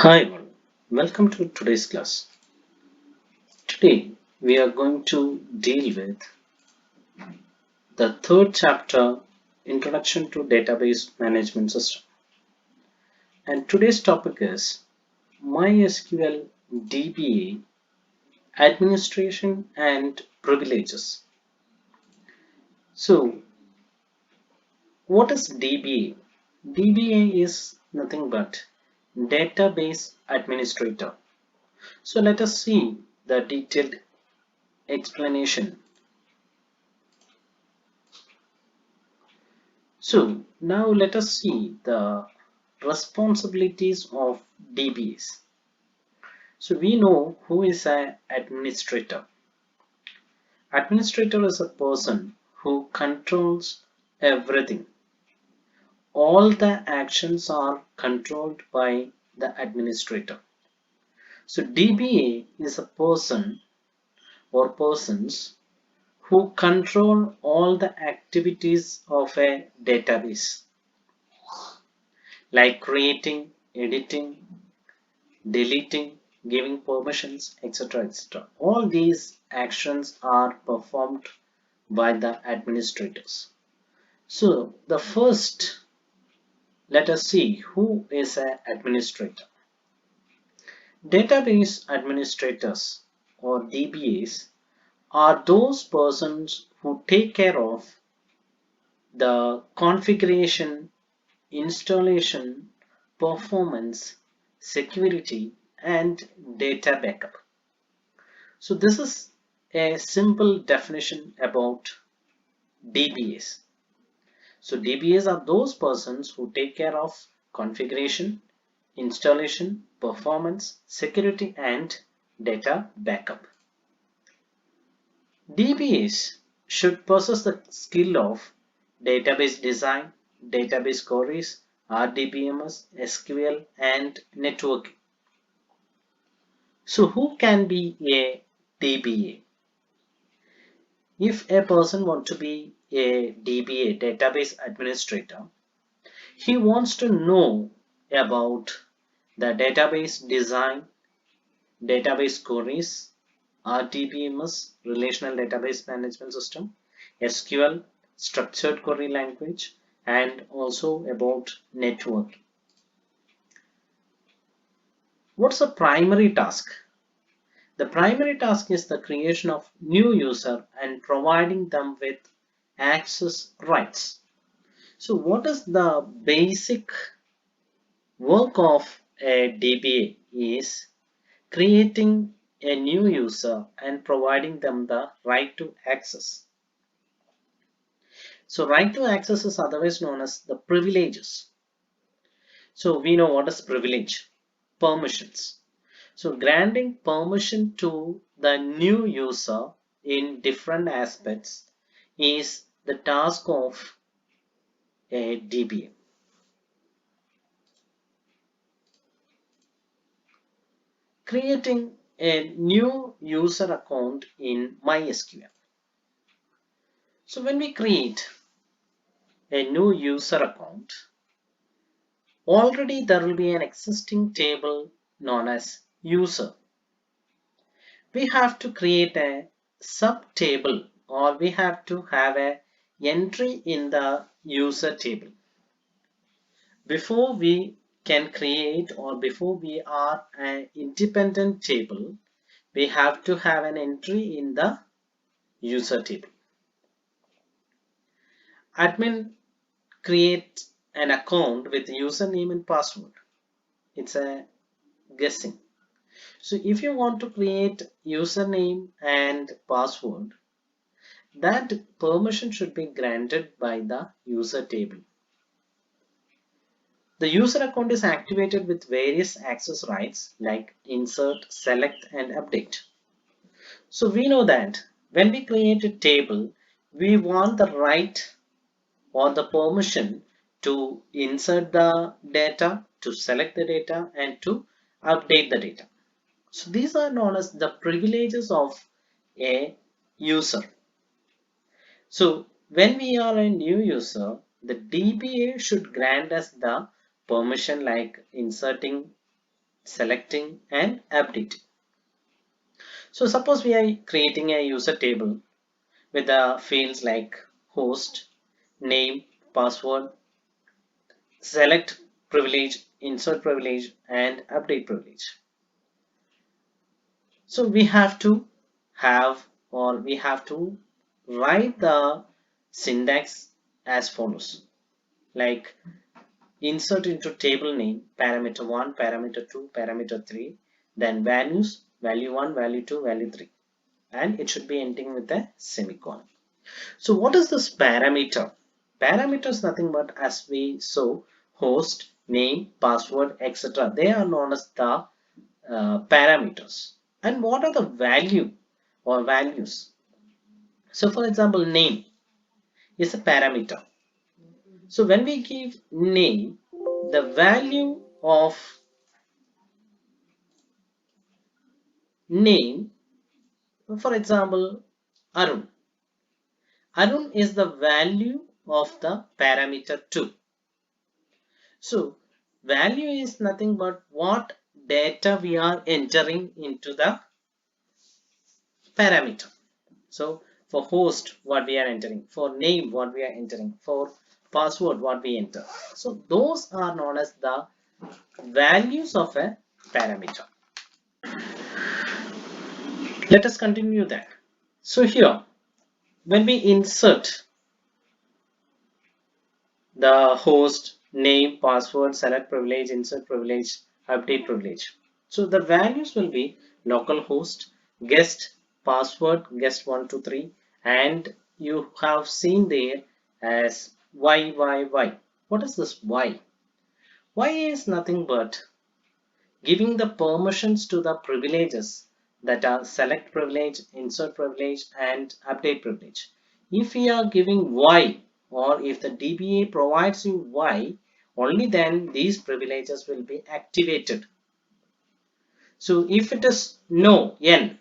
Hi all, welcome to today's class. Today we are going to deal with the third chapter, Introduction to Database Management System. And today's topic is MySQL DBA Administration and Privileges. So, what is DBA? DBA is nothing but Database Administrator. So, let us see the detailed explanation. So now let us see the responsibilities of DBAs. So we know who is an administrator. Administrator is a person who controls everything. All the actions are controlled by the administrator. So DBA is a person or persons who control all the activities of a database, like creating, editing, deleting, giving permissions, etc. etc. All these actions are performed by the administrators. So the first, let us see who is an administrator. Database administrators or DBAs are those persons who take care of the configuration, installation, performance, security, and data backup. So this is a simple definition about DBAs. So DBAs are those persons who take care of configuration, installation, performance, security, and data backup. DBAs should possess the skill of database design, database queries, RDBMS, SQL, and networking. So who can be a DBA? If a person wants to be a DBA, database administrator, he wants to know about the database design, database queries, RDBMS, Relational Database Management System, SQL, Structured Query Language, and also about networking. What's the primary task? The primary task is the creation of new user and providing them with access rights. So what is the basic work of a DBA is creating a new user and providing them the right to access. So right to access is otherwise known as the privileges. So we know what is privilege, permissions. So granting permission to the new user in different aspects is the task of a DBA. Creating a new user account in MySQL. So when we create a new user account, already there will be an existing table known as user. We have to create a sub table or we have to have a entry in the user table. Before we can create or before we are an independent table, we have to have an entry in the user table. Admin create an account with username and password. It's a guessing. So if you want to create username and password, that permission should be granted by the user table. The user account is activated with various access rights like insert, select, and update. So we know that when we create a table, we want the right or the permission to insert the data, to select the data, and to update the data. So these are known as the privileges of a user. So when we are a new user, the DBA should grant us the permission like inserting selecting and updating. So suppose we are creating a user table with the fields like host, name, password, select privilege, insert privilege, and update privilege. So we have to write the syntax as follows, like insert into table name parameter 1, parameter 2, parameter 3, then values, value 1, value 2, value 3, and it should be ending with a semicolon. So what is this parameter? Parameter is nothing but, as we saw, host, name, password, etc. They are known as the parameters. And what are the value or values? So for example, name is a parameter. So when we give name, the value of name, for example, Arun. Arun is the value of the parameter 2. So value is nothing but what data we are entering into the parameter. So for host, what we are entering, for name, what we are entering, for password, what we enter. So those are known as the values of a parameter. Let us continue that. So here, when we insert the host, name, password, select privilege, insert privilege, update privilege. So the values will be localhost, guest, password, guest 123, and you have seen there as YYY. What is this Y? Y is nothing but giving the permissions to the privileges, that are select privilege, insert privilege, and update privilege. If we are giving Y, or if the DBA provides you Y, only then these privileges will be activated. So if it is no, N,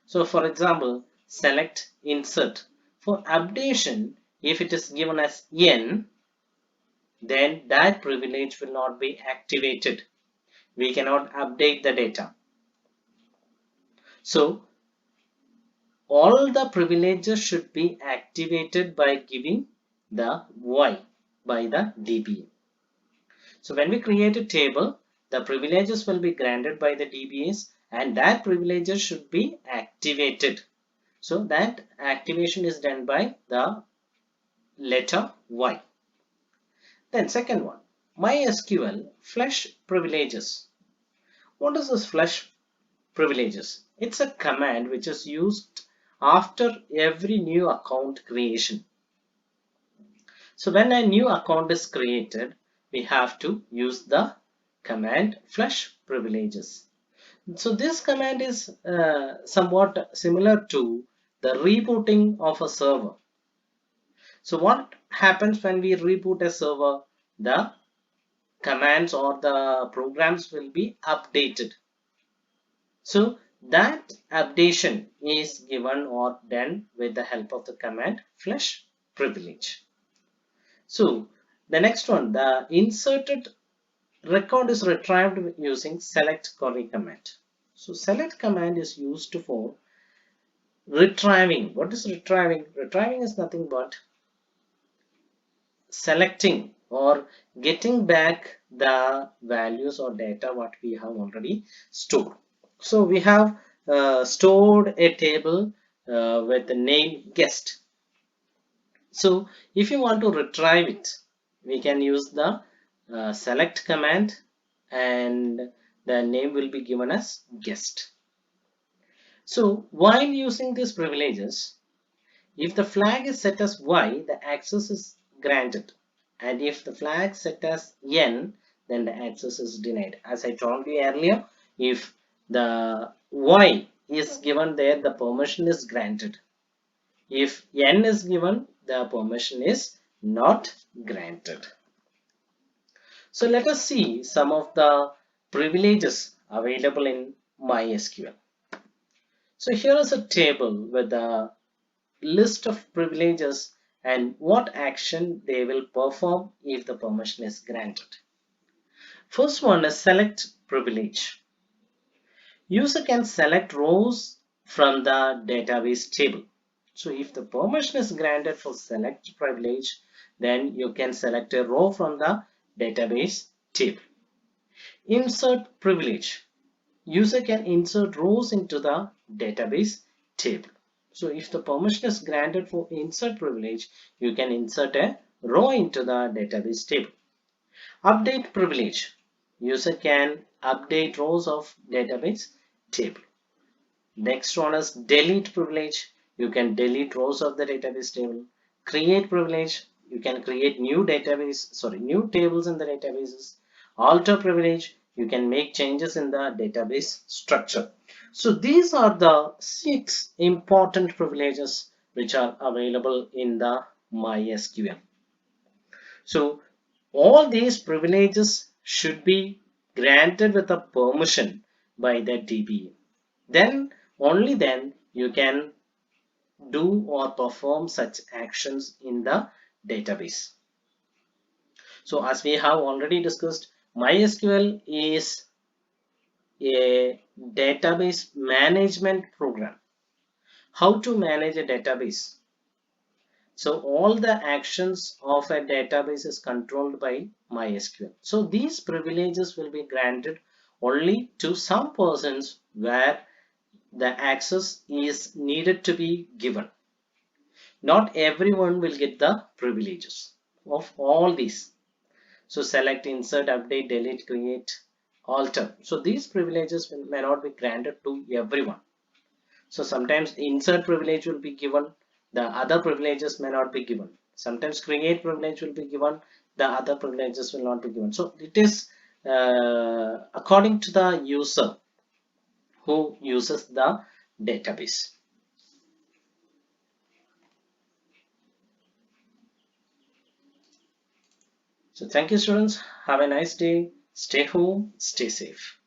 so for example, select insert. For updation, if it is given as N, then that privilege will not be activated. We cannot update the data. So all the privileges should be activated by giving the Y by the DBA. So when we create a table, the privileges will be granted by the DBAs, and that privileges should be activated. So that activation is done by the letter Y. Then second one, MySQL flush privileges. What is this flush privileges? It's a command which is used after every new account creation. So when a new account is created, we have to use the command flush privileges. So this command is somewhat similar to the rebooting of a server. So what happens when we reboot a server? The commands or the programs will be updated. So that updation is given or done with the help of the command flush privilege. So the next one, the inserted record is retrieved using select query command. So select command is used for retrieving. What is retrieving? Retrieving is nothing but selecting or getting back the values or data what we have already stored. So we have stored a table with the name guest. So if you want to retrieve it, we can use the select command, and the name will be given as guest. So while using these privileges, if the flag is set as Y, the access is granted, and if the flag set as N, then the access is denied. As I told you earlier, if the Y is given there, the permission is granted. If N is given, the permission is not granted. So let us see some of the privileges available in MySQL. So here is a table with a list of privileges and what action they will perform if the permission is granted. First one is select privilege. User can select rows from the database table. So if the permission is granted for select privilege, then you can select a row from the database table. Insert privilege. User can insert rows into the database table. So if the permission is granted for insert privilege, you can insert a row into the database table. Update privilege. User can update rows of database table. Next one is delete privilege. You can delete rows of the database table. Create privilege. You can create new new tables in the databases. Alter privilege. You can make changes in the database structure. So these are the 6 important privileges which are available in the MySQL. So all these privileges should be granted with a permission by the DBA. Then only then you can do or perform such actions in the database. So as we have already discussed, MySQL is a database management program. How to manage a database? So all the actions of a database is controlled by MySQL. So these privileges will be granted only to some persons where the access is needed to be given. Not everyone will get the privileges of all these. So select, insert, update, delete, create, alter. So these privileges may not be granted to everyone. So sometimes insert privilege will be given, the other privileges may not be given. Sometimes create privilege will be given, the other privileges will not be given. So it is according to the user who uses the database. So thank you, students. Have a nice day. Stay home, stay safe.